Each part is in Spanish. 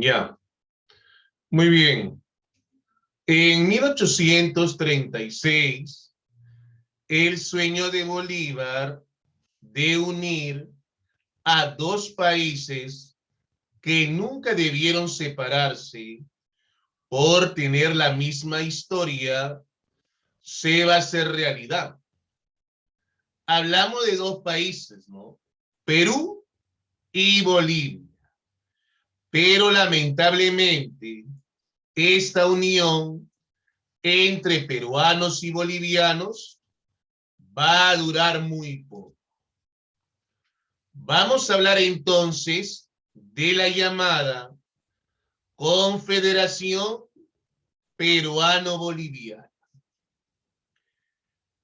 Ya, muy bien. En 1836, el sueño de Bolívar de unir a dos países que nunca debieron separarse por tener la misma historia se va a hacer realidad. Hablamos de dos países, ¿no? Perú y Bolivia. Pero lamentablemente, esta unión entre peruanos y bolivianos va a durar muy poco. Vamos a hablar entonces de la llamada Confederación Peruano-Boliviana.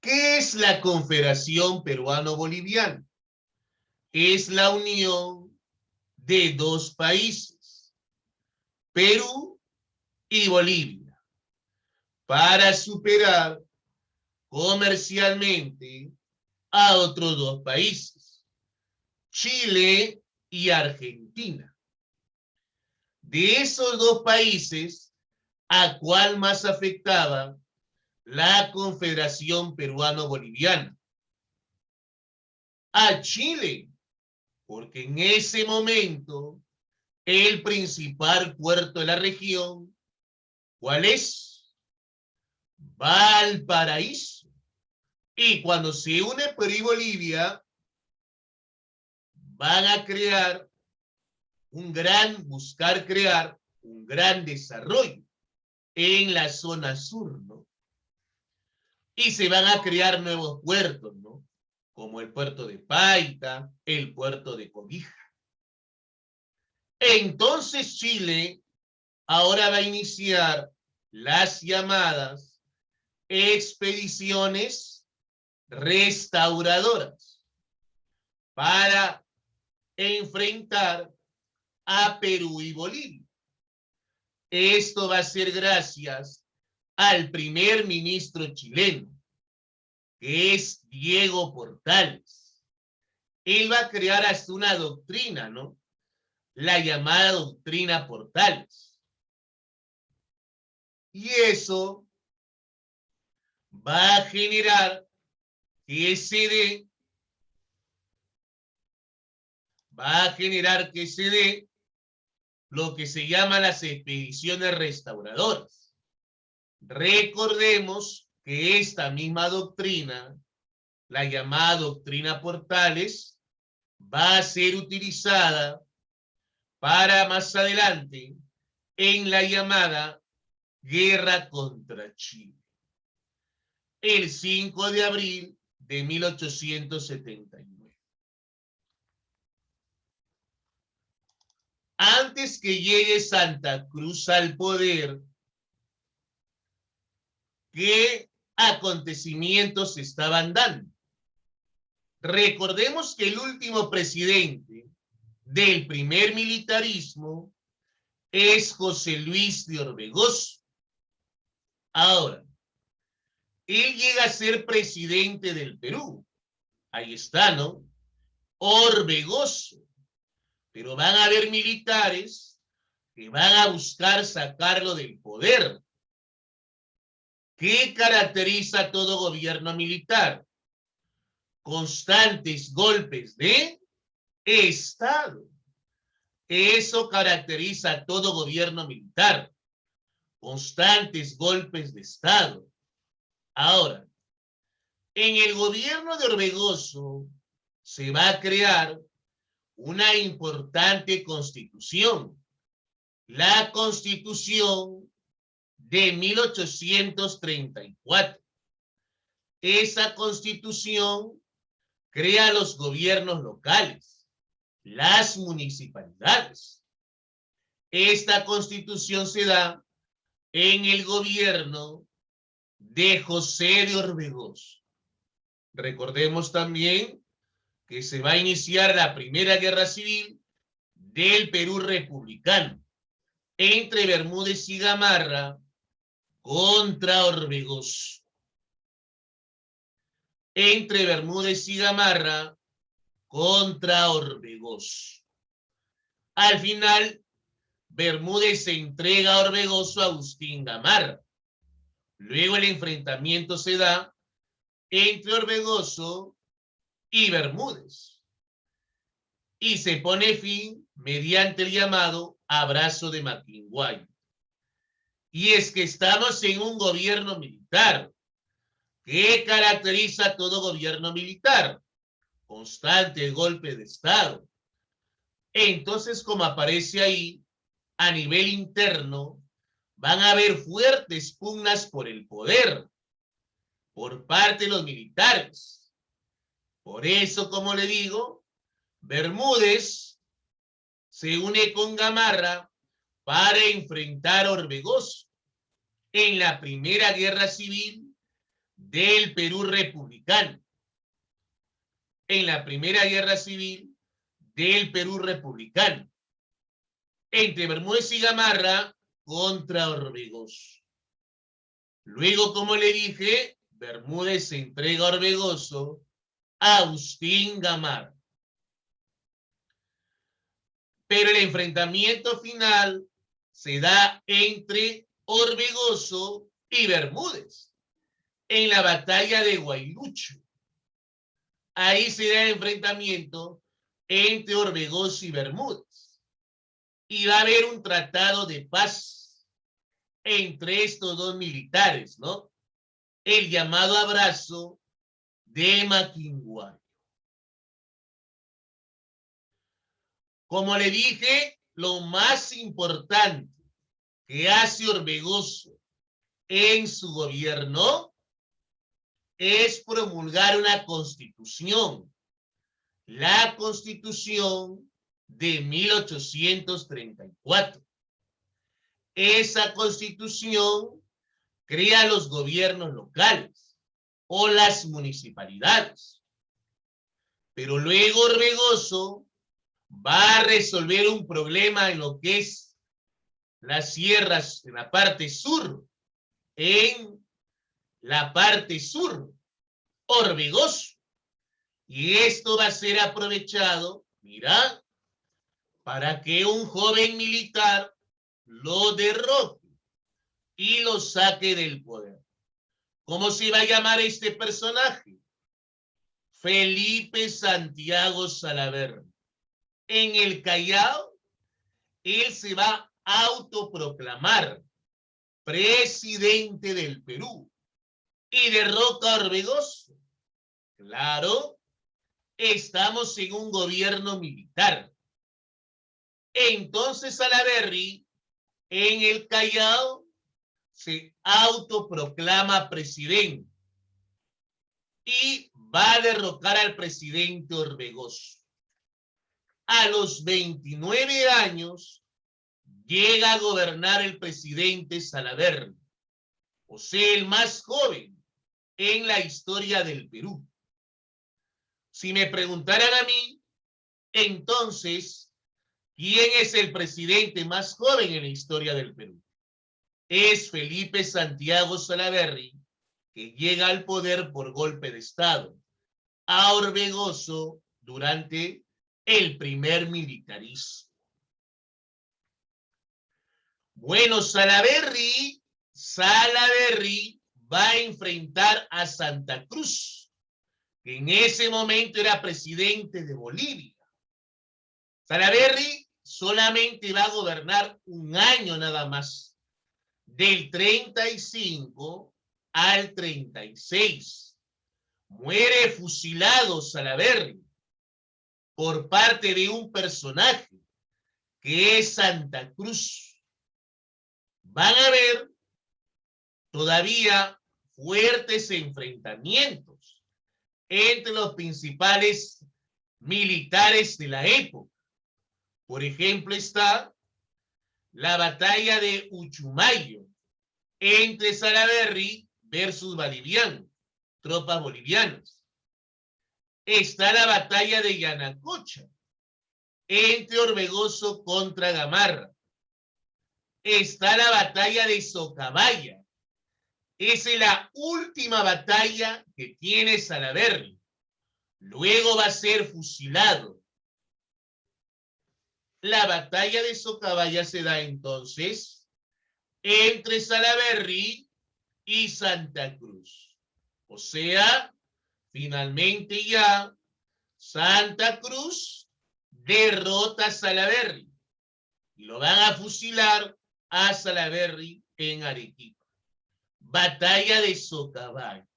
¿Qué es la Confederación Peruano-Boliviana? Es la unión de dos países, Perú y Bolivia, para superar comercialmente a otros dos países, Chile y Argentina. De esos dos países, ¿a cuál más afectaba la Confederación Peruano-Boliviana? A Chile, porque en ese momento el principal puerto de la región, ¿cuál es? Valparaíso. Y cuando se une Perú y Bolivia, van a buscar crear un gran desarrollo en la zona sur, ¿no? Y se van a crear nuevos puertos, ¿no? Como el puerto de Paita, el puerto de Cobija. Entonces Chile ahora va a iniciar las llamadas expediciones restauradoras para enfrentar a Perú y Bolivia. Esto va a ser gracias al primer ministro chileno, que es Diego Portales. Él va a crear hasta una doctrina, ¿no? La llamada doctrina Portales. Y eso va a generar que se dé, lo que se llama las expediciones restauradoras. Recordemos que esta misma doctrina, la llamada doctrina Portales, va a ser utilizada para más adelante en la llamada guerra contra Chile, el 5 de abril de 1879. Antes que llegue Santa Cruz al poder, ¿qué acontecimientos se estaban dando? Recordemos que el último presidente del primer militarismo es José Luis de Orbegoso. Ahora, él llega a ser presidente del Perú. Ahí está, ¿no? Orbegoso. Pero van a haber militares que van a buscar sacarlo del poder. ¿Qué caracteriza todo gobierno militar? Constantes golpes de Estado. Eso caracteriza a todo gobierno militar. Constantes golpes de Estado. Ahora, en el gobierno de Orbegoso se va a crear una importante constitución, la Constitución de 1834. Esa constitución crea los gobiernos locales, las municipalidades. Esta constitución se da en el gobierno de José de Orbegoso. Recordemos también que se va a iniciar la Primera Guerra Civil del Perú republicano entre Bermúdez y Gamarra contra Orbegoso. Entre Bermúdez y Gamarra contra Orbegoso. Al final Bermúdez se entrega a Orbegoso a Agustín Gamarra. Luego el enfrentamiento se da entre Orbegoso y Bermúdez. Y se pone fin mediante el llamado abrazo de Maquinguay. Y es que estamos en un gobierno militar. ¿Qué caracteriza todo gobierno militar? Constante golpe de Estado. Entonces, como aparece ahí, a nivel interno, van a haber fuertes pugnas por el poder, por parte de los militares. Por eso, como le digo, Bermúdez se une con Gamarra para enfrentar a Orbegoso en la primera guerra civil del Perú republicano. En la primera guerra civil del Perú republicano. Entre Bermúdez y Gamarra contra Orbegoso. Luego, como le dije, Bermúdez se entrega a Orbegoso a Agustín Gamarra. Pero el enfrentamiento final se da entre Orbegoso y Bermúdez en la batalla de Guaylucho. Ahí se da el enfrentamiento entre Orbegoso y Bermúdez. Y va a haber un tratado de paz entre estos dos militares, ¿no? El llamado abrazo de Maquinguay. Como le dije, lo más importante que hace Orbegoso en su gobierno es promulgar una constitución, la Constitución de 1834. Esa constitución crea los gobiernos locales o las municipalidades. Pero luego Orbegoso va a resolver un problema en lo que es las sierras, en la parte sur, en la parte sur, Orbegoso. Y esto va a ser aprovechado, mira, para que un joven militar lo derrote y lo saque del poder. ¿Cómo se va a llamar este personaje? Felipe Santiago Salaverry. En el Callao, él se va a autoproclamar presidente del Perú y derroca a Orbegoso. Claro, estamos en un gobierno militar. Entonces Salaverry en el Callao se autoproclama presidente y va a derrocar al presidente Orbegoso. A los 29 años llega a gobernar el presidente Salaverry, o sea, el más joven en la historia del Perú. Si me preguntaran a mí, entonces, ¿quién es el presidente más joven en la historia del Perú? Es Felipe Santiago Salaverry, que llega al poder por golpe de Estado, a Orbegoso durante el primer militarismo. Bueno, Salaverry va a enfrentar a Santa Cruz, que en ese momento era presidente de Bolivia. Salaverry solamente va a gobernar un año nada más, del 35 al 36. Muere fusilado Salaverry por parte de un personaje que es Santa Cruz. Van a haber todavía fuertes enfrentamientos entre los principales militares de la época. Por ejemplo, está la batalla de Uchumayo entre Salaverry versus bolivianos, tropas bolivianas. Está la batalla de Yanacocha entre Orbegoso contra Gamarra. Está la batalla de Socabaya. Esa es la última batalla que tiene Salaverry. Luego va a ser fusilado. La batalla de Socabaya se da entonces entre Salaverry y Santa Cruz. O sea, finalmente ya Santa Cruz derrota a Salaverry y lo van a fusilar a Salaverry en Arequipa. Batalla de Socabaya.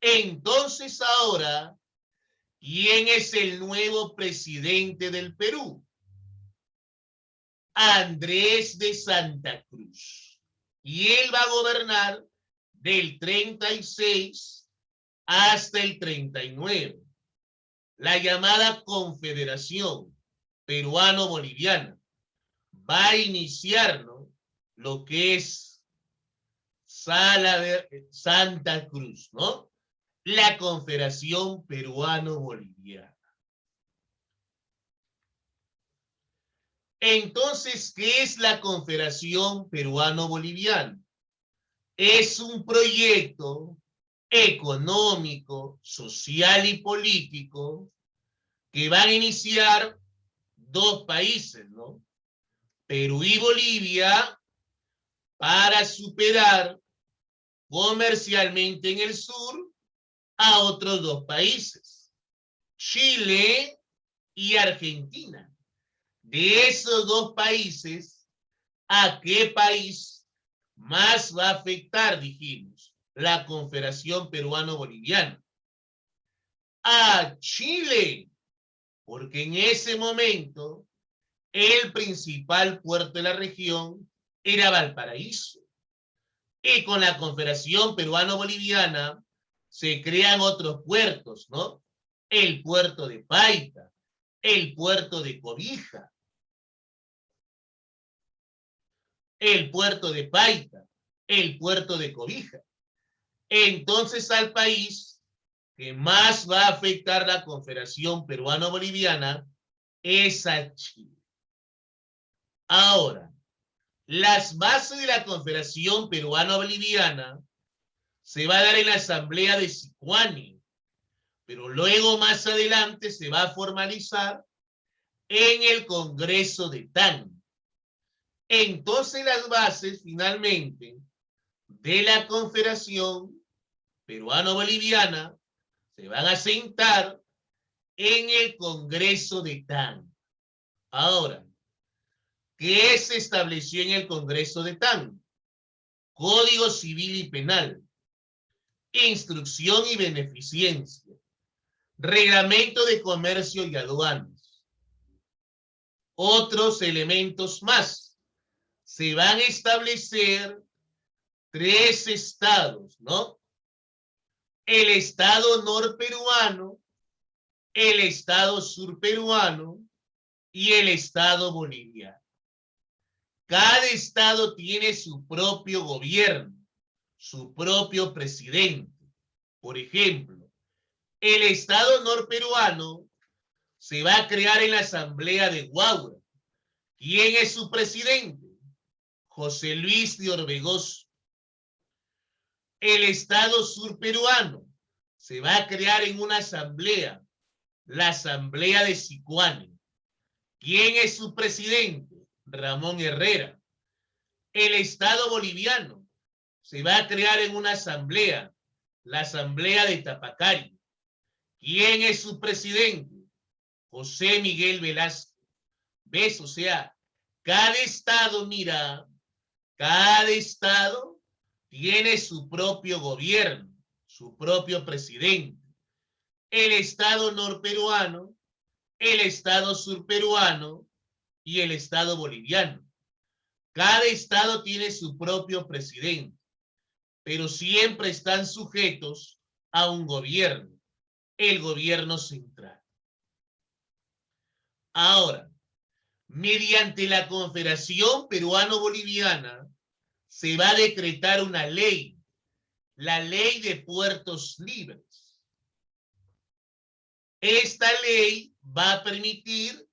Entonces ahora, ¿quién es el nuevo presidente del Perú? Andrés de Santa Cruz. Y él va a gobernar del 36 hasta el 39. La llamada Confederación Peruano-Boliviana va a iniciar, ¿no?, lo que es Santa Cruz, ¿no? La Confederación Peruano-Boliviana. Entonces, ¿qué es la Confederación Peruano-Boliviana? Es un proyecto económico, social y político que van a iniciar dos países, ¿no? Perú y Bolivia, para superar comercialmente en el sur a otros dos países, Chile y Argentina. De esos dos países, ¿a qué país más va a afectar, dijimos, la Confederación Peruano-Boliviana? A Chile, porque en ese momento el principal puerto de la región era Valparaíso. Y con la Confederación Peruano-Boliviana se crean otros puertos, ¿no? El puerto de Paita, el puerto de Cobija, el puerto de Paita, el puerto de Cobija. Entonces, al país que más va a afectar la Confederación Peruano-Boliviana es a Chile. Ahora, las bases de la Confederación Peruano-Boliviana se va a dar en la Asamblea de Sicuani, pero luego más adelante se va a formalizar en el Congreso de TAN. Entonces las bases finalmente de la Confederación Peruano-Boliviana se van a sentar en el Congreso de TAN. Ahora, ¿qué se estableció en el Congreso de TAN? Código Civil y Penal, Instrucción y Beneficencia, Reglamento de Comercio y Aduanas. Otros elementos más. Se van a establecer 3 estados, ¿no? El estado norperuano, el estado surperuano y el estado boliviano. Cada estado tiene su propio gobierno, su propio presidente. Por ejemplo, el estado norperuano se va a crear en la Asamblea de Huaura. ¿Quién es su presidente? José Luis de Orbegoso. El estado surperuano se va a crear en una asamblea, la Asamblea de Sicuani. ¿Quién es su presidente? Ramón Herrera. El estado boliviano se va a crear en una asamblea, la Asamblea de Tapacari. ¿Quién es su presidente? José Miguel Velasco. ¿Ves? O sea, cada estado, mira, cada estado tiene su propio gobierno, su propio presidente. El estado norperuano, el estado surperuano y el estado boliviano. Cada estado tiene su propio presidente, pero siempre están sujetos a un gobierno, el gobierno central. Ahora, mediante la Confederación Peruano-Boliviana se va a decretar una ley, la Ley de Puertos Libres. Esta ley va a permitir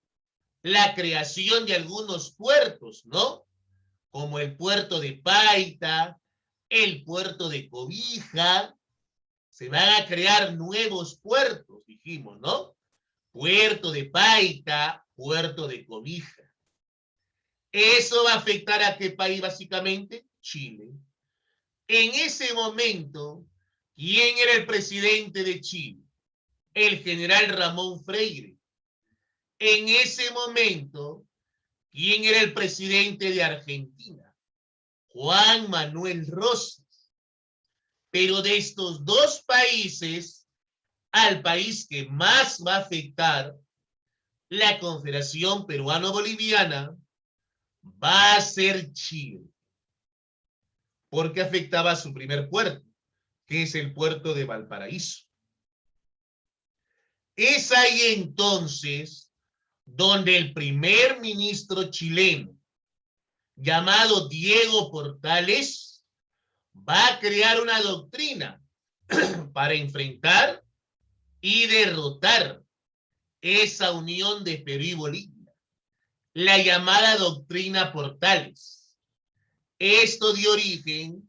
la creación de algunos puertos, ¿no? Como el puerto de Paita, el puerto de Cobija. Se van a crear nuevos puertos, dijimos, ¿no? Puerto de Paita, Puerto de Cobija. ¿Eso va a afectar a qué país básicamente? Chile. En ese momento, ¿quién era el presidente de Chile? El general Ramón Freire. En ese momento, ¿quién era el presidente de Argentina? Juan Manuel Rosas. Pero de estos dos países, al país que más va a afectar la Confederación Peruano-Boliviana va a ser Chile, porque afectaba a su primer puerto, que es el puerto de Valparaíso. Es ahí entonces donde el primer ministro chileno, llamado Diego Portales, va a crear una doctrina para enfrentar y derrotar esa unión de Perú y Bolivia, la llamada doctrina Portales. Esto dio origen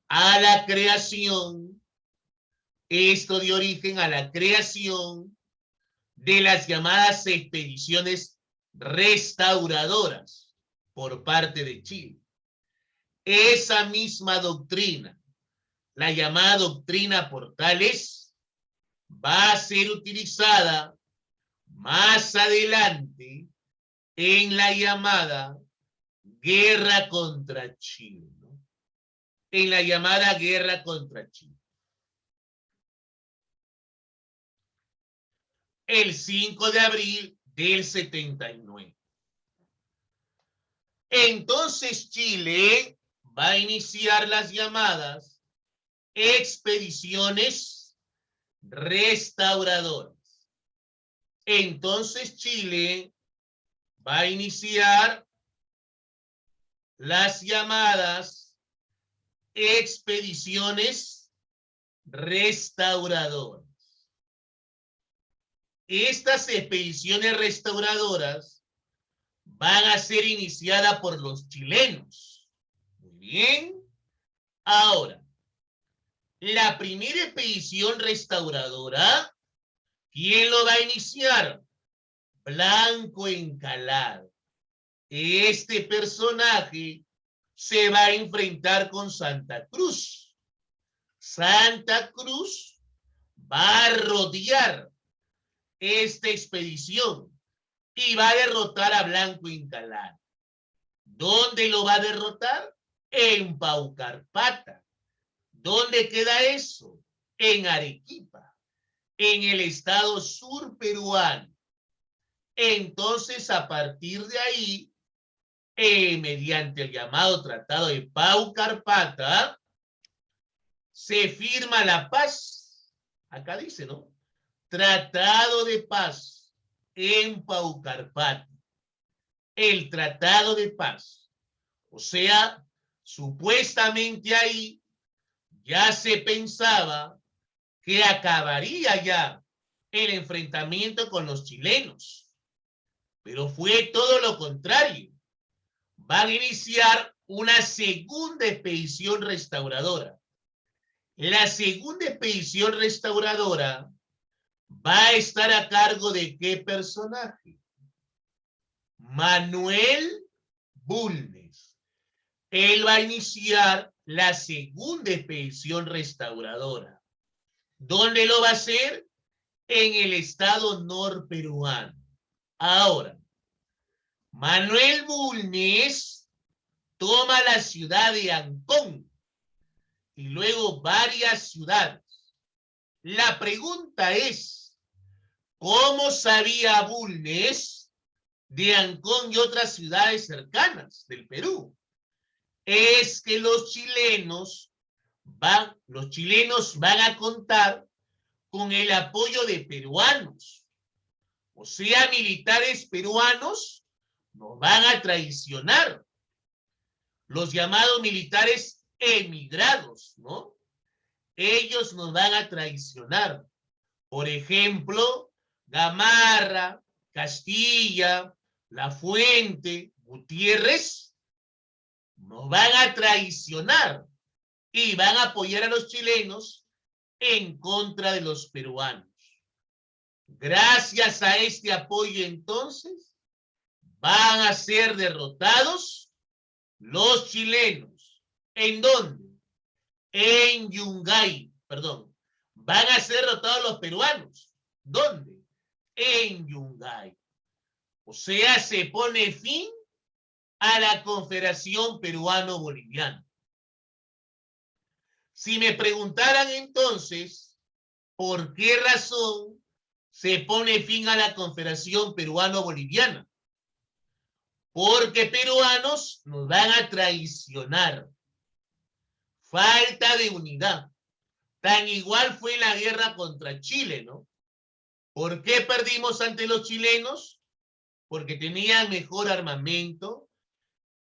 a la creación, de las llamadas expediciones restauradoras por parte de Chile. Esa misma doctrina, la llamada doctrina Portales, va a ser utilizada más adelante en la llamada guerra contra Chile, ¿no? En la llamada guerra contra Chile. El 5 de abril del 79. Entonces Chile va a iniciar las llamadas expediciones restauradoras. Entonces Chile va a iniciar las llamadas expediciones restauradoras. Estas expediciones restauradoras van a ser iniciadas por los chilenos. Muy bien. Ahora, la primera expedición restauradora, ¿quién lo va a iniciar? Blanco Encalada. Este personaje se va a enfrentar con Santa Cruz. Santa Cruz va a rodear esta expedición y va a derrotar a Blanco Encalada. ¿Dónde lo va a derrotar? En Paucarpata. ¿Dónde queda eso? En Arequipa, en el estado sur peruano. Entonces, a partir de ahí, mediante el llamado Tratado de Paucarpata, se firma la paz. Acá dice, ¿no? Tratado de paz en Paucarpata. El Tratado de Paz. O sea, supuestamente ahí ya se pensaba que acabaría ya el enfrentamiento con los chilenos. Pero fue todo lo contrario. Van a iniciar una segunda expedición restauradora. La segunda expedición restauradora va a estar a cargo de ¿qué personaje? Manuel Bulnes. Él va a iniciar la segunda expedición restauradora. ¿Dónde lo va a hacer? En el estado norperuano. Ahora, Manuel Bulnes toma la ciudad de Ancón y luego varias ciudades. La pregunta es, ¿cómo sabía Bulnes de Ancón y otras ciudades cercanas del Perú? Es que los chilenos van a contar con el apoyo de peruanos. O sea, militares peruanos nos van a traicionar. Los llamados militares emigrados, ¿no? Ellos nos van a traicionar. Por ejemplo, Gamarra, Castilla, La Fuente, Gutiérrez, nos van a traicionar y van a apoyar a los chilenos en contra de los peruanos. Gracias a este apoyo, entonces, van a ser derrotados los chilenos. ¿En dónde? En Yungay, perdón. Van a ser derrotados los peruanos. ¿Dónde? En Yungay. O sea, se pone fin a la Confederación Peruano-Boliviana. Si me preguntaran entonces, ¿por qué razón se pone fin a la Confederación Peruano-Boliviana? Porque peruanos nos van a traicionar. Falta de unidad. Tan igual fue la guerra contra Chile, ¿no? ¿Por qué perdimos ante los chilenos? Porque tenían mejor armamento,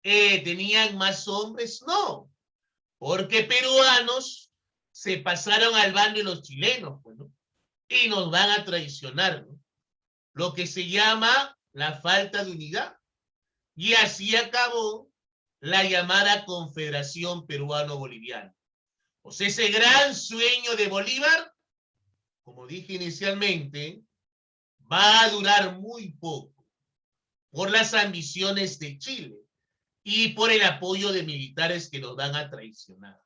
tenían más hombres. No, porque peruanos se pasaron al bando de los chilenos, pues, ¿no? Y nos van a traicionar, ¿no? Lo que se llama la falta de unidad. Y así acabó la llamada Confederación Peruano-Boliviana. O sea, ese gran sueño de Bolívar, como dije inicialmente, va a durar muy poco por las ambiciones de Chile y por el apoyo de militares que nos van a traicionar.